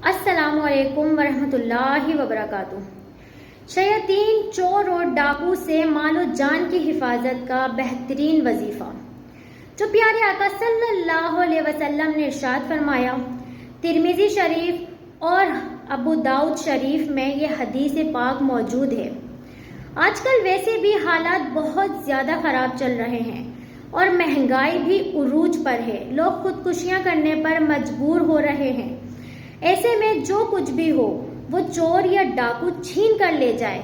السلام علیکم ورحمۃ اللہ وبرکاتہ۔ شیاطین، چور اور ڈاکو سے مال و جان کی حفاظت کا بہترین وظیفہ۔ جو پیارے آقا صلی اللہ علیہ وسلم نے ارشاد فرمایا، ترمذی شریف اور ابو داؤد شریف میں یہ حدیث پاک موجود ہے۔ آج کل ویسے بھی حالات بہت زیادہ خراب چل رہے ہیں اور مہنگائی بھی عروج پر ہے۔ لوگ خودکشیاں کرنے پر مجبور ہو رہے ہیں۔ ایسے میں جو کچھ بھی ہو وہ چور یا ڈاکو چھین کر لے جائے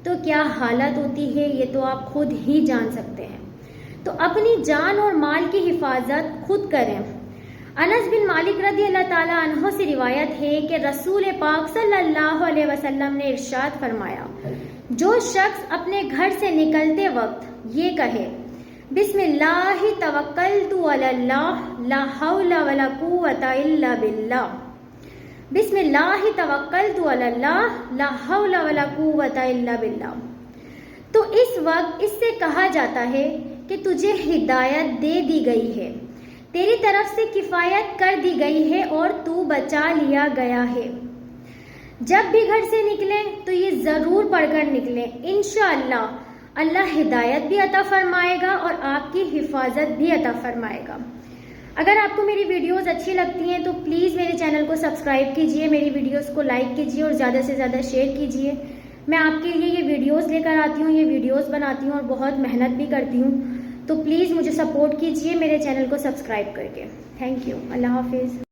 تو کیا حالت ہوتی ہے، یہ تو آپ خود ہی جان سکتے ہیں۔ تو اپنی جان اور مال کی حفاظت خود کریں۔ انس بن مالک رضی اللہ تعالیٰ عنہ سے روایت ہے کہ رسول پاک صلی اللہ علیہ وسلم نے ارشاد فرمایا، جو شخص اپنے گھر سے نکلتے وقت یہ کہے، بسم اللہ توکلت علی اللہ لا حول ولا قوۃ الا باللہ، بسم اللہ توکلت علی اللہ لا حول ولا قوۃ الا باللہ، تو اس وقت اس سے کہا جاتا ہے کہ تجھے ہدایت دے دی گئی ہے، تیری طرف سے کفایت کر دی گئی ہے اور تو بچا لیا گیا ہے۔ جب بھی گھر سے نکلیں تو یہ ضرور پڑھ کر نکلیں، انشاءاللہ اللہ ہدایت بھی عطا فرمائے گا اور آپ کی حفاظت بھی عطا فرمائے گا۔ اگر آپ کو میری ویڈیوز اچھی لگتی ہیں تو پلیز میرے چینل کو سبسکرائب کیجئے، میری ویڈیوز کو لائک کیجئے اور زیادہ سے زیادہ شیئر کیجئے۔ میں آپ کے لیے یہ ویڈیوز لے کر آتی ہوں، یہ ویڈیوز بناتی ہوں اور بہت محنت بھی کرتی ہوں، تو پلیز مجھے سپورٹ کیجئے میرے چینل کو سبسکرائب کر کے۔ تھینک یو، اللہ حافظ۔